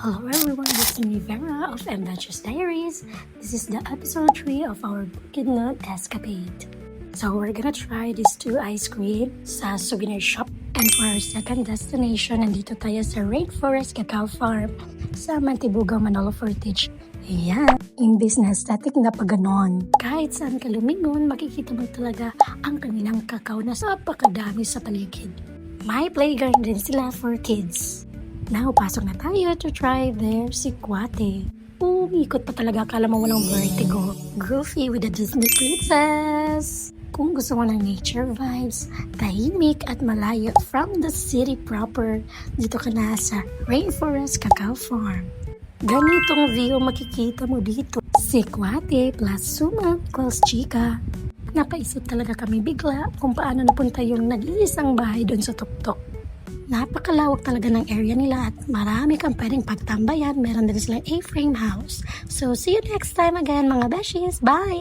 Hello everyone, this is me Vera of MVentures Diaries. This is the episode 3 of our Bukidnon escapade. So we're gonna try these two ice cream sa souvenir shop. And for our second destination, nandito tayo sa Rain Forest Cacao Farm sa Mantibugao, Manolo, Fortich. Ayan, imbis na static na paganon. Kahit saan ka lumingon, makikita mo talaga ang kanilang kakao na napakadami sa paligid. May playground din sila for kids. Now, pasok na tayo to try their sikwate. Ikot pa talaga, akala mo walang vertigo. Groovy with a Disney princess. Kung gusto mo ng nature vibes, tahimik at malayo from the city proper, dito ka na sa Rain Forest Cacao Farm. Ganitong view makikita mo dito. Sikwate plus sumang equals chika. Napaisip talaga kami bigla kung paano napunta yung nag-iisang bahay doon sa tuktok. Napakalawak talaga ng area nila at marami kang pwedeng pagtambayan. Meron din silang A-frame house. So, see you next time again mga beshies. Bye!